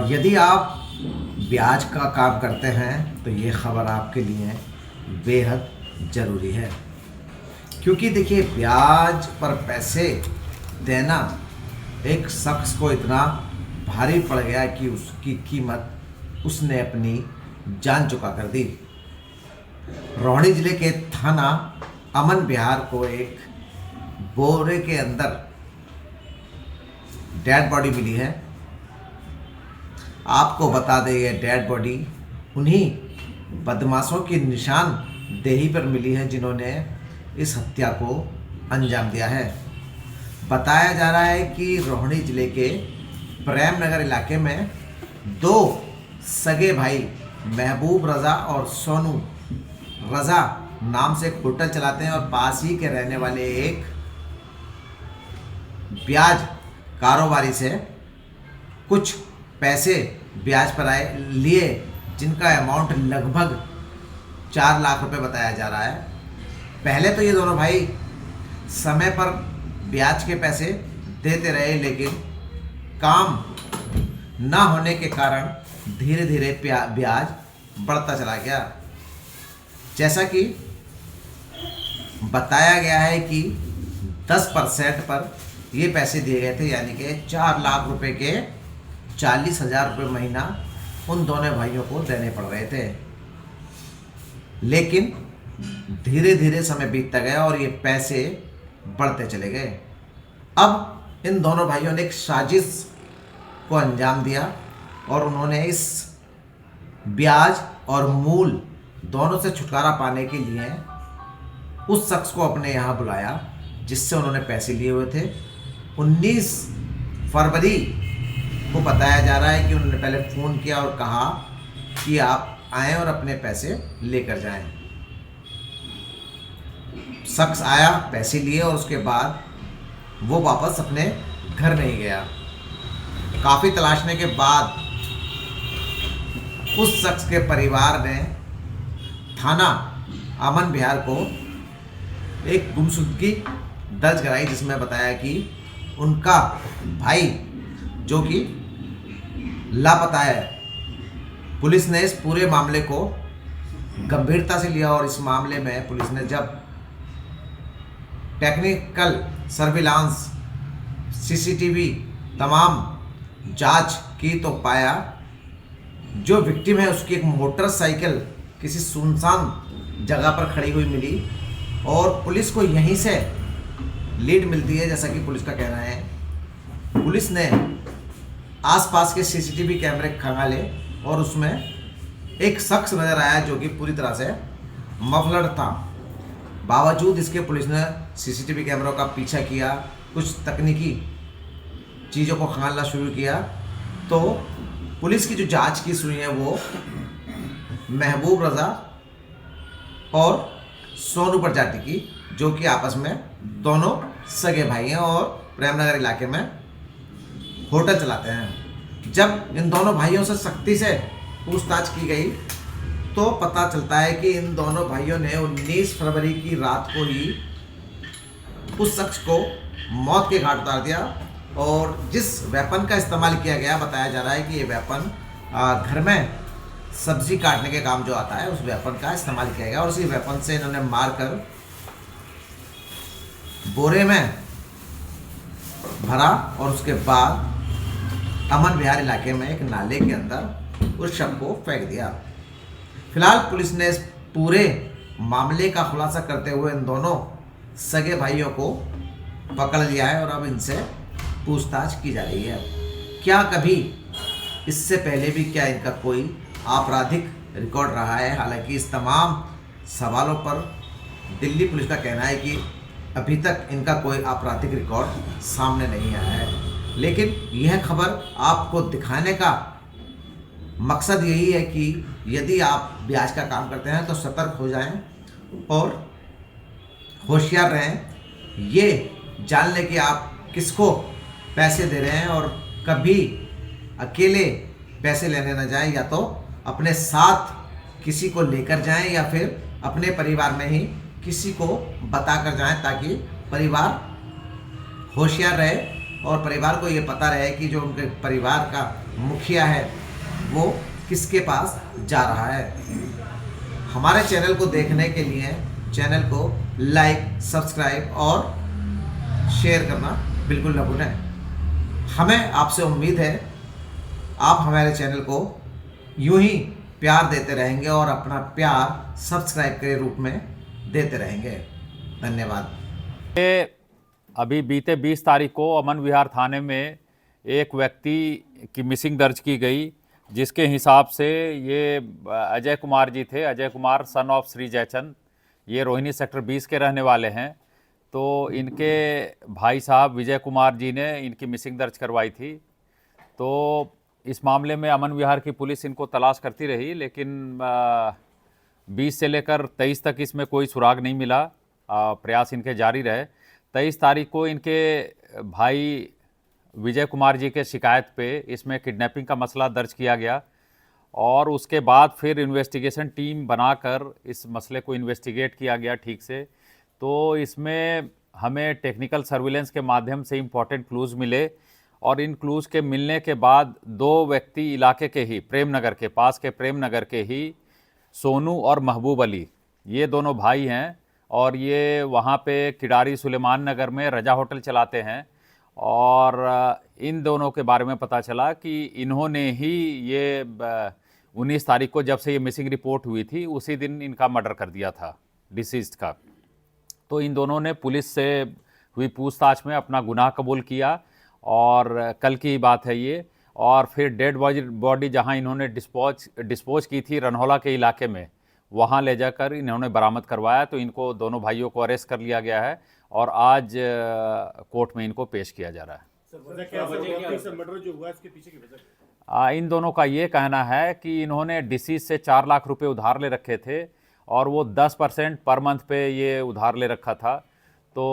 यदि आप ब्याज का काम करते हैं तो ये खबर आपके लिए बेहद ज़रूरी है, क्योंकि देखिए ब्याज पर पैसे देना एक शख्स को इतना भारी पड़ गया कि उसकी कीमत उसने अपनी जान चुका कर दी। रोहिणी जिले के थाना अमन विहार को एक बोरे के अंदर डेड बॉडी मिली है। आपको बता दें ये डेड बॉडी उन्हीं बदमाशों की निशानदेही पर मिली है जिन्होंने इस हत्या को अंजाम दिया है। बताया जा रहा है कि रोहिणी जिले के प्रेम नगर इलाके में दो सगे भाई महबूब रज़ा और सोनू रज़ा नाम से एक होटल चलाते हैं और पास ही के रहने वाले एक ब्याज कारोबारी से कुछ पैसे ब्याज पर लिए, जिनका अमाउंट लगभग 4 लाख रुपए बताया जा रहा है। पहले तो ये दोनों भाई समय पर ब्याज के पैसे देते रहे, लेकिन काम ना होने के कारण धीरे धीरे ब्याज बढ़ता चला गया। जैसा कि बताया गया है कि 10% पर ये पैसे दिए गए थे, यानी कि 4 लाख रुपए के 40,000 रुपये महीना उन दोनों भाइयों को देने पड़ रहे थे। लेकिन धीरे धीरे समय बीतता गया और ये पैसे बढ़ते चले गए। अब इन दोनों भाइयों ने एक साजिश को अंजाम दिया और उन्होंने इस ब्याज और मूल दोनों से छुटकारा पाने के लिए उस शख्स को अपने यहाँ बुलाया जिससे उन्होंने पैसे लिए हुए थे। 19 फरवरी को बताया जा रहा है कि उन्होंने पहले फ़ोन किया और कहा कि आप आएँ और अपने पैसे लेकर जाएं। शख्स आया, पैसे लिए और उसके बाद वो वापस अपने घर नहीं गया। काफ़ी तलाशने के बाद उस शख्स के परिवार ने थाना अमन विहार को एक गुमशुदगी दर्ज कराई, जिसमें बताया कि उनका भाई जो कि लापता है। पुलिस ने इस पूरे मामले को गंभीरता से लिया और इस मामले में पुलिस ने जब टेक्निकल सर्विलांस सीसीटीवी तमाम जांच की तो पाया जो विक्टिम है उसकी एक मोटरसाइकिल किसी सुनसान जगह पर खड़ी हुई मिली और पुलिस को यहीं से लीड मिलती है। जैसा कि पुलिस का कहना है, पुलिस ने आसपास के सीसीटीवी कैमरे खंगाले और उसमें एक शख्स नज़र आया जो कि पूरी तरह से मफलर था। बावजूद इसके पुलिस ने सीसीटीवी कैमरों का पीछा किया, कुछ तकनीकी चीज़ों को खंगालना शुरू किया, तो पुलिस की जो जांच की सुई है वो महबूब रज़ा और सोनू पर जा टिकी, जो कि आपस में दोनों सगे भाई हैं और प्रेमनगर इलाके में होटल चलाते हैं। जब इन दोनों भाइयों से सख्ती से पूछताछ की गई तो पता चलता है कि इन दोनों भाइयों ने 19 फरवरी की रात को ही उस शख्स को मौत के घाट उतार दिया और जिस वेपन का इस्तेमाल किया गया, बताया जा रहा है कि ये वेपन घर में सब्जी काटने के काम जो आता है उस वेपन का इस्तेमाल किया गया और उसी वेपन से इन्होंने मारकर बोरे में भरा और उसके बाद अमन विहार इलाके में एक नाले के अंदर उस शव को फेंक दिया। फिलहाल पुलिस ने इस पूरे मामले का खुलासा करते हुए इन दोनों सगे भाइयों को पकड़ लिया है और अब इनसे पूछताछ की जा रही है। क्या कभी इससे पहले भी क्या इनका कोई आपराधिक रिकॉर्ड रहा है? हालांकि इस तमाम सवालों पर दिल्ली पुलिस का कहना है कि अभी तक इनका कोई आपराधिक रिकॉर्ड सामने नहीं आया है, लेकिन यह खबर आपको दिखाने का मकसद यही है कि यदि आप ब्याज का काम करते हैं तो सतर्क हो जाएं और होशियार रहें। ये जान लें कि आप किसको पैसे दे रहे हैं और कभी अकेले पैसे लेने ना जाएं, या तो अपने साथ किसी को लेकर जाएं या फिर अपने परिवार में ही किसी को बता कर जाएं ताकि परिवार होशियार रहे और परिवार को ये पता रहे कि जो उनके परिवार का मुखिया है वो किसके पास जा रहा है। हमारे चैनल को देखने के लिए चैनल को लाइक, सब्सक्राइब और शेयर करना बिल्कुल न भूलें। हमें आपसे उम्मीद है आप हमारे चैनल को यूं ही प्यार देते रहेंगे और अपना प्यार सब्सक्राइब के रूप में देते रहेंगे। धन्यवाद। अभी बीते 20 तारीख को अमन विहार थाने में एक व्यक्ति की मिसिंग दर्ज की गई, जिसके हिसाब से ये अजय कुमार जी थे। अजय कुमार सन ऑफ श्री जयचंद, ये रोहिणी सेक्टर 20 के रहने वाले हैं। तो इनके भाई साहब विजय कुमार जी ने इनकी मिसिंग दर्ज करवाई थी। तो इस मामले में अमन विहार की पुलिस इनको तलाश करती रही, लेकिन 20 से लेकर 23 तक इसमें कोई सुराग नहीं मिला। प्रयास इनके जारी रहे। 23 तारीख को इनके भाई विजय कुमार जी के शिकायत पे इसमें किडनैपिंग का मसला दर्ज किया गया और उसके बाद फिर इन्वेस्टिगेशन टीम बनाकर इस मसले को इन्वेस्टिगेट किया गया ठीक से। तो इसमें हमें टेक्निकल सर्विलेंस के माध्यम से इम्पॉर्टेंट क्लूज़ मिले और इन क्लूज़ के मिलने के बाद दो व्यक्ति इलाके के ही प्रेमनगर के पास के प्रेमनगर के ही सोनू और महबूब अली, ये दोनों भाई हैं और ये वहाँ पे किडारी सुलेमान नगर में रजा होटल चलाते हैं। और इन दोनों के बारे में पता चला कि इन्होंने ही ये 19 तारीख को जब से ये मिसिंग रिपोर्ट हुई थी उसी दिन इनका मर्डर कर दिया था डिसीज्ड का। तो इन दोनों ने पुलिस से हुई पूछताछ में अपना गुनाह कबूल किया और कल की बात है ये। और फिर डेड बॉडी जहां इन्होंने डिस्पोज की थी रनहौला के इलाके में, वहां ले जाकर इन्होंने बरामद करवाया। तो इनको दोनों भाइयों को अरेस्ट कर लिया गया है और आज कोर्ट में इनको पेश किया जा रहा है। इन दोनों का ये कहना है कि इन्होंने डिसीज से 4 लाख रुपए उधार ले रखे थे और वो 10% पर मंथ पे ये उधार ले रखा था। तो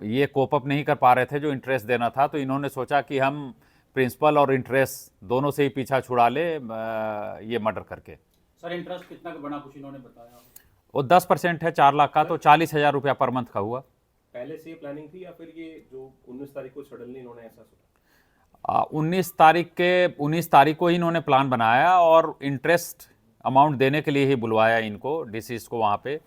ये कोप अप नहीं कर पा रहे थे जो इंटरेस्ट देना था। तो इन्होंने सोचा कि हम प्रिंसिपल और इंटरेस्ट दोनों से ही पीछा छुड़ा ले ये मर्डर करके। सर इंटरेस्ट कितना का बना, कुछ इन्होंने बताया? वो 10% है 4 लाख का, तो 40,000 रुपया पर मंथ का हुआ। पहले से ये प्लानिंग थी या फिर ये जो 19 तारीख को सडनली इन्होंने ऐसा सोचा? 19 तारीख को ही इन्होंने प्लान बनाया और इंटरेस्ट अमाउंट देने के लिए ही बुलवाया इनको डिसीज को वहाँ पे।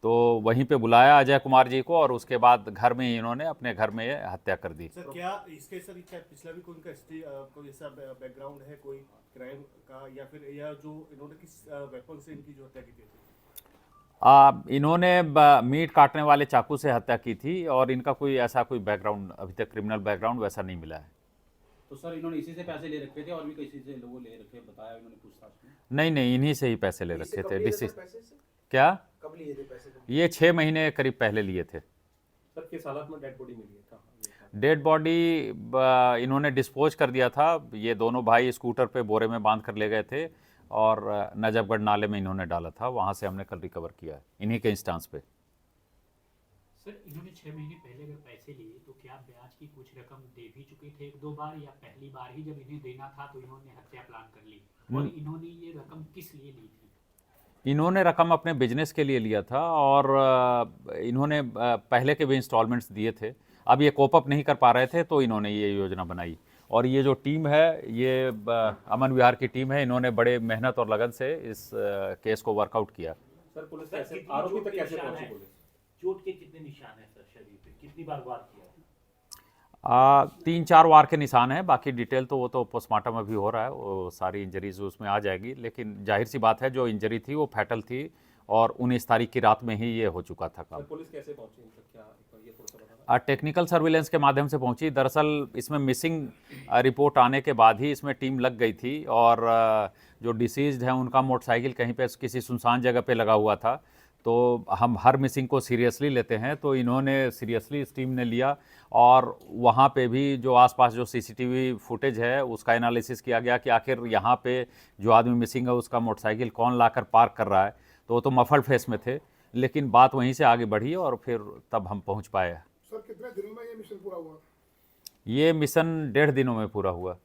तो वहीं पे बुलाया अजय कुमार जी को और उसके बाद घर में ही इन्होंने अपने घर में हत्या कर दी। सर क्या इसके सर पिछला भी कोई कोई ऐसा बैकग्राउंड है कोई क्राइम का, या फिर या जो इन्होंने किस वेपन से इनकी जो हत्या की थी? इन्होंने मीट काटने वाले चाकू से हत्या की थी और इनका कोई ऐसा कोई बैकग्राउंड अभी तक क्रिमिनल बैकग्राउंड वैसा नहीं मिला है। तो सर इन्होंने इसी से पैसे ले रखे थे और भी किसी से लोगों ले रखे, बताया इन्होंने पूछताछ में? नहीं, इन्हीं से ही पैसे ले रखे थे। डिसीज क्या कब लिए थे पैसे? ये 6 महीने करीब पहले लिए थे। सर किस हालत में डेड बॉडी मिली है? कहाँ? डेड बॉडी इन्होंने डिस्पोज कर दिया था। ये दोनों भाई स्कूटर पे बोरे में बांध कर ले गए थे और नजफगढ़ नाले में इन्होंने डाला था। वहाँ से हमने कल रिकवर किया है इन्हीं के इंस्टांस पे। सर इन्होंने 6 महीने पहले अगर पैसे लिए तो क्या ब्याज की कुछ रकम दे भी चुके थे 1-2 बार, या पहली बार ही जब इन्हें देना था तो इन्होंने हत्या प्लान कर ली? और इन्होंने ये रकम किस लिए ली थी? इन्होंने रकम अपने बिजनेस के लिए लिया था और इन्होंने पहले के भी इंस्टॉलमेंट्स दिए थे। अब ये कोप अप नहीं कर पा रहे थे तो इन्होंने ये योजना बनाई। और ये जो टीम है ये अमन विहार की टीम है, इन्होंने बड़े मेहनत और लगन से इस केस को वर्कआउट किया। सर पुलिस कैसे आरोपी तक कैसे पहुंची पुलिस? चोट के कितने निशान हैं सर शरीर पे? कितनी बार वार किया? 3-4 वार के निशान हैं। बाकी डिटेल तो वो तो पोस्टमार्टम अभी हो रहा है, वो सारी इंजरीज उसमें आ जाएगी। लेकिन जाहिर सी बात है जो इंजरी थी वो फैटल थी और 19 तारीख की रात में ही ये हो चुका था काम। पुलिस कैसे पहुंची इन तक, क्या ये थोड़ा सा बताना? टेक्निकल सर्विलेंस के माध्यम से पहुंची। दरअसल इसमें मिसिंग रिपोर्ट आने के बाद ही इसमें टीम लग गई थी और जो डिसीज्ड है उनका मोटरसाइकिल कहीं पे किसी सुनसान जगह पे लगा हुआ था। तो हम हर मिसिंग को सीरियसली लेते हैं, तो इन्होंने सीरियसली इस टीम ने लिया और वहाँ पे भी जो आसपास जो सीसीटीवी फुटेज है उसका एनालिसिस किया गया कि आखिर यहाँ पे जो आदमी मिसिंग है उसका मोटरसाइकिल कौन लाकर पार्क कर रहा है। तो वो तो मफल फेस में थे, लेकिन बात वहीं से आगे बढ़ी और फिर तब हम पहुँच पाए। सर कितने दिनों में ये मिशन पूरा हुआ? ये मिशन 1.5 दिनों में पूरा हुआ।